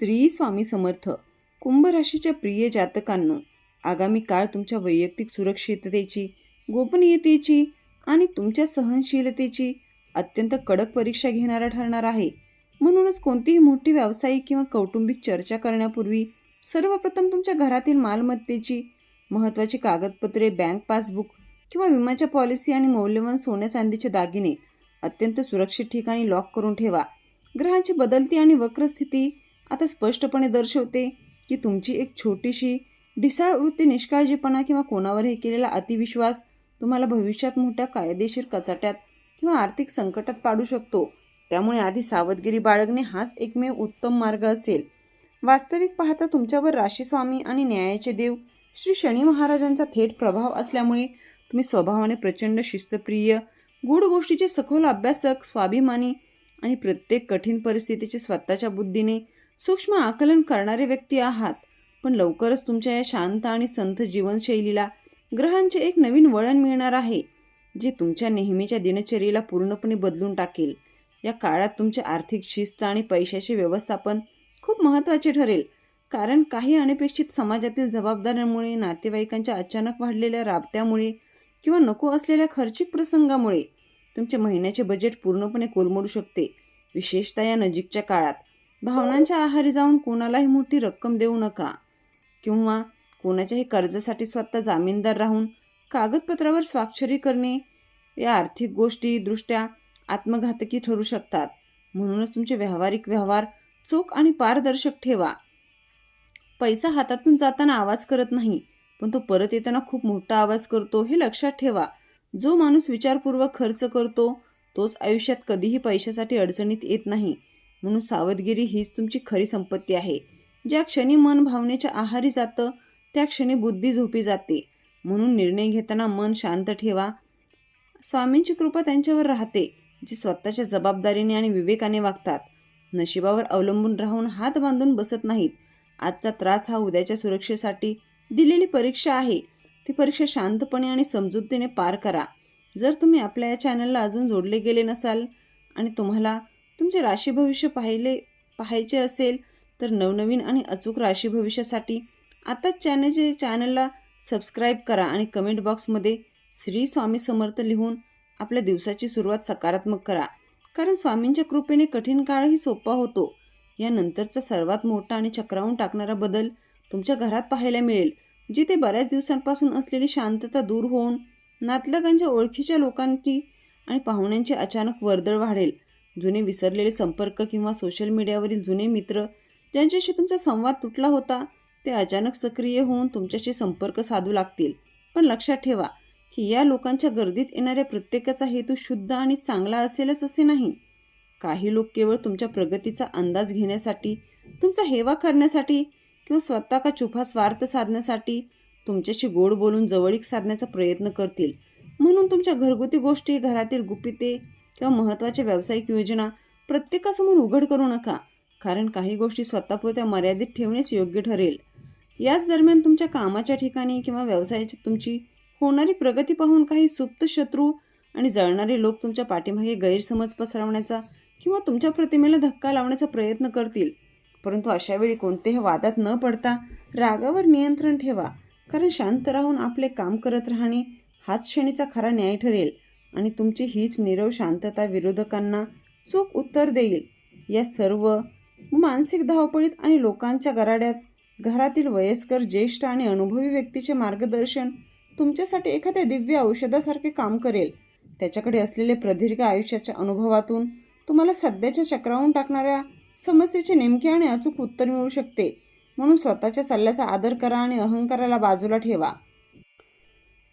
श्री स्वामी समर्थ. कुंभ राशीच्या प्रिय जातकांनो, आगामी काळ तुमच्या वैयक्तिक सुरक्षिततेची, गोपनीयतेची आणि तुमच्या सहनशीलतेची अत्यंत कडक परीक्षा घेणारा ठरणार आहे. म्हणूनच कोणतीही मोठी व्यावसायिक किंवा कौटुंबिक चर्चा करण्यापूर्वी सर्वप्रथम तुमच्या घरातील मालमत्तेची, महत्त्वाची कागदपत्रे, बँक पासबुक किंवा विम्याच्या पॉलिसी आणि मौल्यवान सोन्या चांदीचे दागिने अत्यंत सुरक्षित ठिकाणी लॉक करून ठेवा. ग्रहांची बदलती आणि वक्र स्थिती आता स्पष्टपणे दर्शवते की तुमची एक छोटीशी ढिसाळ वृत्ती, निष्काळजीपणा किंवा कोणावरही केलेला अतिविश्वास तुम्हाला भविष्यात मोठ्या कायदेशीर कचाट्यात किंवा आर्थिक संकटात पाडू शकतो. त्यामुळे आधी सावधगिरी बाळगणे हाच एकमेव उत्तम मार्ग असेल. वास्तविक पाहता तुमच्यावर राशीस्वामी आणि न्यायाचे देव श्री शनी महाराजांचा थेट प्रभाव असल्यामुळे तुम्ही स्वभावाने प्रचंड शिस्तप्रिय, गूढ गोष्टीचे सखोल अभ्यासक, स्वाभिमानी आणि प्रत्येक कठीण परिस्थितीचे स्वतःच्या बुद्धीने सूक्ष्म आकलन करणारे व्यक्ती आहात. पण लवकरच तुमच्या या शांत आणि संथ जीवनशैलीला ग्रहांचे एक नवीन वळण मिळणार आहे, जे तुमच्या नेहमीच्या दिनचर्येला पूर्णपणे बदलून टाकेल. या काळात तुमचे आर्थिक शिस्त आणि पैशाचे व्यवस्थापन खूप महत्त्वाचे ठरेल, कारण काही अनपेक्षित समाजातील जबाबदाऱ्यांमुळे, नातेवाईकांच्या अचानक वाढलेल्या राबत्यामुळे किंवा नको असलेल्या खर्चिक प्रसंगामुळे तुमचे महिन्याचे बजेट पूर्णपणे कोलमडू शकते. विशेषतः या नजीकच्या काळात भावनांच्या आहारी जाऊन कोणालाही मोठी रक्कम देऊ नका किंवा कोणाच्याही कर्जासाठी स्वतः जामीनदार राहून कागदपत्रावर स्वाक्षरी करणे या आर्थिक गोष्टी दृष्ट्या आत्मघातकी ठरू शकतात. म्हणूनच तुमचे व्यावहारिक व्यवहार चोख आणि पारदर्शक ठेवा. पैसा हातातून जाताना आवाज करत नाही, पण तो परत येताना खूप मोठा आवाज करतो, हे लक्षात ठेवा. जो माणूस विचारपूर्वक खर्च करतो तोच आयुष्यात कधीही पैशासाठी अडचणीत येत नाही. म्हणून सावधगिरी हीच तुमची खरी संपत्ती आहे. ज्या क्षणी मन भावनेच्या आहारी जातं त्या क्षणी बुद्धी झोपी जाते. म्हणून निर्णय घेताना मन शांत ठेवा. स्वामींची कृपा त्यांच्यावर राहते जे स्वतःच्या जबाबदारीने आणि विवेकाने वागतात. नशिबावर अवलंबून राहून हात बांधून बसत नाहीत. आजचा त्रास हा उद्याच्या सुरक्षेसाठी दिलेली परीक्षा आहे. ती परीक्षा शांतपणे आणि समजुतीने पार करा. जर तुम्ही आपल्या या चॅनलला अजून जोडले गेले नसाल आणि तुम्हाला तुमचे राशी भविष्य पाहायचे असेल तर नवनवीन आणि अचूक राशी भविष्यासाठी आताच चॅनलला सबस्क्राईब करा आणि कमेंट बॉक्समध्ये श्री स्वामी समर्थ लिहून आपल्या दिवसाची सुरुवात सकारात्मक करा. कारण स्वामींच्या कृपेने कठीण काळही सोपा होतो. यानंतरचा सर्वात मोठा आणि चक्रावून टाकणारा बदल तुमच्या घरात पाहायला मिळेल, जिथे बऱ्याच दिवसांपासून असलेली शांतता दूर होऊन नातलगांच्या, ओळखीच्या लोकांची आणि पाहुण्यांची अचानक वर्दळ वाढेल. जुने विसरलेले संपर्क किंवा सोशल मीडियावरील जुने मित्र ज्यांच्याशी तुमचा संवाद तुटला होता ते अचानक सक्रिय होऊन तुमच्याशी संपर्क साधू लागतील. पण लक्षात ठेवा की या लोकांच्या गर्दीत येणाऱ्या प्रत्येकाचा हेतू शुद्ध आणि चांगला असेलच असे नाही. काही लोक केवळ तुमच्या प्रगतीचा अंदाज घेण्यासाठी, तुमचा हेवा करण्यासाठी किंवा स्वतः का छुपा स्वार्थ साधण्यासाठी तुमच्याशी गोड बोलून जवळीक साधण्याचा प्रयत्न करतील. म्हणून तुमच्या घरगुती गोष्टी, घरातील गुपिते किंवा महत्त्वाच्या व्यावसायिक योजना प्रत्येकासमोर उघड करू नका, कारण काही गोष्टी स्वतःपुरत्या मर्यादित ठेवणेच योग्य ठरेल. याच दरम्यान तुमच्या कामाच्या ठिकाणी किंवा व्यवसायाची तुमची होणारी प्रगती पाहून काही सुप्त शत्रू आणि जळणारे लोक तुमच्या पाठीमागे गैरसमज पसरवण्याचा किंवा तुमच्या प्रतिमेला धक्का लावण्याचा प्रयत्न करतील. परंतु अशावेळी कोणत्याही वादात न पडता रागावर नियंत्रण ठेवा, कारण शांत राहून आपले काम करत राहणे हाच क्षणीचा खरा न्याय ठरेल आणि तुमची हीच नीरव शांतता विरोधकांना चोख उत्तर देईल. या सर्व मानसिक धावपळीत आणि लोकांच्या गराड्यात घरातील वयस्कर, ज्येष्ठ आणि अनुभवी व्यक्तीचे मार्गदर्शन तुमच्यासाठी एखाद्या दिव्य औषधासारखे काम करेल. त्याच्याकडे असलेले प्रदीर्घ आयुष्याच्या अनुभवातून तुम्हाला सध्याच्या चक्रावून टाकणाऱ्या समस्येचे नेमके आणि अचूक उत्तर मिळू शकते. म्हणून स्वतःच्या सल्ल्याचा आदर करा आणि अहंकाराला बाजूला ठेवा.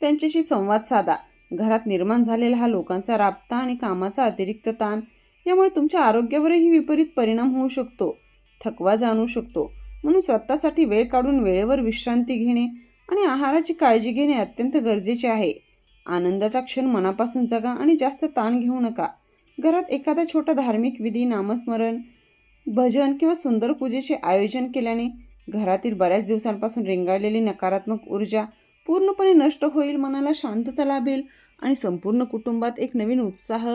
त्यांच्याशी संवाद साधा. घरात निर्माण झालेला हा लोकांचा राबता आणि कामाचा अतिरिक्त ताण यामुळे तुमच्या आरोग्यावरही विपरीत परिणाम होऊ शकतो, थकवा जाणवू शकतो. म्हणून स्वतःसाठी वेळ काढून वेळेवर विश्रांती घेणे आणि आहाराची काळजी घेणे अत्यंत गरजेचे आहे. आनंदाचा क्षण मनापासून जगा आणि जास्त ताण घेऊ नका. घरात एखादा छोटा धार्मिक विधी, नामस्मरण, भजन किंवा सुंदर पूजेचे आयोजन केल्याने घरातील बऱ्याच दिवसांपासून रेंगाळलेली नकारात्मक ऊर्जा पूर्णपणे नष्ट होईल, मनाला शांतता लाभेल आणि संपूर्ण कुटुंबात एक नवीन उत्साह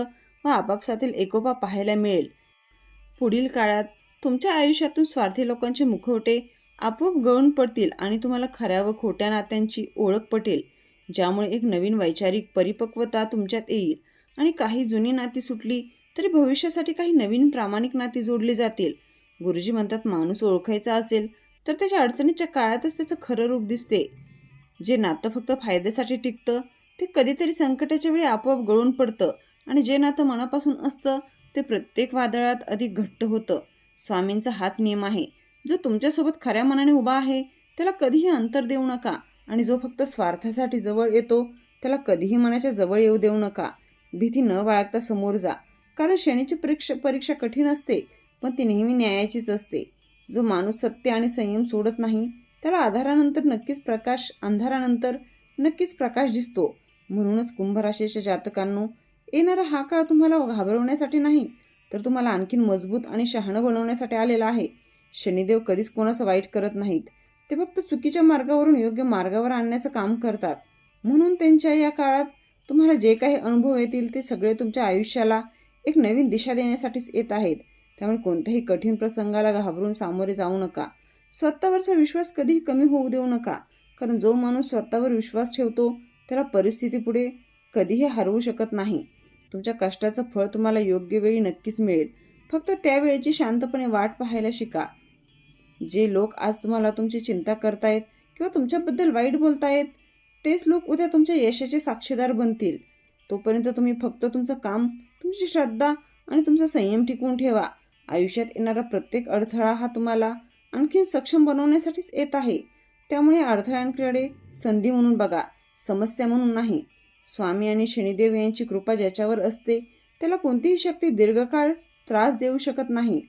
व आपापसातील एकोपा पाहायला मिळेल. पुढील काळात तुमच्या आयुष्यातून स्वार्थी लोकांचे मुखवटे आपोआप गळून पडतील आणि तुम्हाला खऱ्या व खोट्या नात्यांची ओळख पटेल, ज्यामुळे एक नवीन वैचारिक परिपक्वता तुमच्यात येईल आणि काही जुनी नाती सुटली तरी भविष्यासाठी काही नवीन प्रामाणिक नाती जोडली जातील. गुरुजी म्हणतात, माणूस ओळखायचा असेल तर त्याच्या अडचणीच्या काळातच त्याचं खरं रूप दिसते. जे नातं फक्त फायद्यासाठी टिकतं ते कधीतरी संकटाच्या वेळी आपोआप गळून पडतं आणि जे नातं मनापासून असतं ते प्रत्येक वादळात अधिक घट्ट होतं. स्वामींचा हाच नियम आहे. जो तुमच्यासोबत खऱ्या मनाने उभा आहे त्याला कधीही अंतर देऊ नका आणि जो फक्त स्वार्थासाठी जवळ येतो त्याला कधीही मनाच्या जवळ येऊ देऊ नका. भीती न बाळगता समोर जा, कारण शनीची परीक्षा कठीण असते पण ती नेहमी न्यायाचीच असते. जो माणूस सत्य आणि संयम सोडत नाही त्याला अंधारानंतर नक्कीच प्रकाश दिसतो. म्हणूनच कुंभ राशीच्या जातकांनो, येणारा हा काळ तुम्हाला घाबरवण्यासाठी नाही तर तुम्हाला आणखीन मजबूत आणि शहाणं बनवण्यासाठी आलेला आहे. शनिदेव कधीच कोणाचं वाईट करत नाहीत. ते फक्त चुकीच्या मार्गावरून योग्य मार्गावर आणण्याचं काम करतात. म्हणून त्यांच्या या काळात तुम्हाला जे काही अनुभव येतील ते सगळे तुमच्या आयुष्याला एक नवीन दिशा देण्यासाठीच येत आहेत. त्यामुळे कोणत्याही कठीण प्रसंगाला घाबरून सामोरे जाऊ नका. स्वतःवरचा विश्वास कधीही कमी होऊ देऊ नका, कारण जो माणूस स्वतःवर विश्वास ठेवतो त्याला परिस्थितीपुढे कधीही हरवू शकत नाही. तुमच्या कष्टाचं फळ तुम्हाला योग्य वेळी नक्कीच मिळेल. फक्त त्यावेळेची शांतपणे वाट पाहायला शिका. जे लोक आज तुम्हाला तुमची चिंता करतायत किंवा तुमच्याबद्दल वाईट बोलतायत तेच लोक उद्या तुमच्या यशाचे साक्षीदार बनतील. तोपर्यंत तुम्ही फक्त तुमचं काम, तुमची श्रद्धा आणि तुमचा संयम टिकवून ठेवा. आयुष्यात येणारा प्रत्येक अडथळा हा तुम्हाला आणखीन सक्षम बनवण्यासाठीच येत आहे. त्यामुळे अडथळ्यांकडे संधी म्हणून बघा, समस्या म्हणून नाही. स्वामी आणि शनिदेव यांची कृपा ज्याच्यावर असते त्याला कोणतीही शक्ती दीर्घकाळ त्रास देऊ शकत नाही.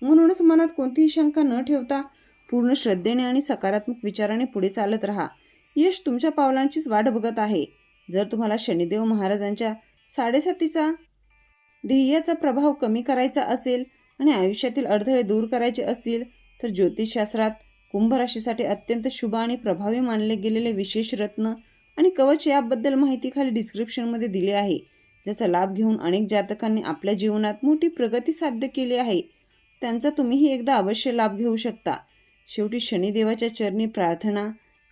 म्हणूनच मनात कोणतीही शंका न ठेवता पूर्ण श्रद्धेने आणि सकारात्मक विचाराने पुढे चालत राहा. यश तुमच्या पावलांचीच वाट बघत आहे. जर तुम्हाला शनिदेव महाराजांच्या 7.5चा ध्येयाचा प्रभाव कमी करायचा असेल आणि आयुष्यातील अडथळे दूर करायचे असतील तर ज्योतिषशास्त्रात कुंभ राशीसाठी अत्यंत शुभ आणि प्रभावी मानले गेलेले विशेष रत्न आणि कवच याबद्दल माहिती खाली डिस्क्रिप्शनमध्ये दिली आहे, ज्याचा लाभ घेऊन अनेक जातकांनी आपल्या जीवनात मोठी प्रगती साध्य केली आहे. त्यांचा तुम्हीही एकदा अवश्य लाभ घेऊ शकता. शेवटी शनिदेवाच्या चरणी प्रार्थना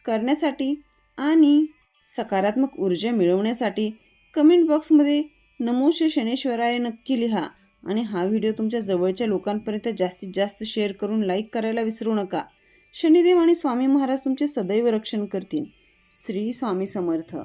करण्यासाठी आणि सकारात्मक ऊर्जा मिळवण्यासाठी कमेंट बॉक्समध्ये नमो श्री शनेश्वराय नक्की लिहा आणि हा व्हिडिओ तुमच्या जवळच्या लोकांपर्यंत जास्तीत जास्त शेअर करून लाईक करायला विसरू नका. शनिदेव आणि स्वामी महाराज तुमचे सदैव रक्षण करतील. श्री स्वामी समर्थ.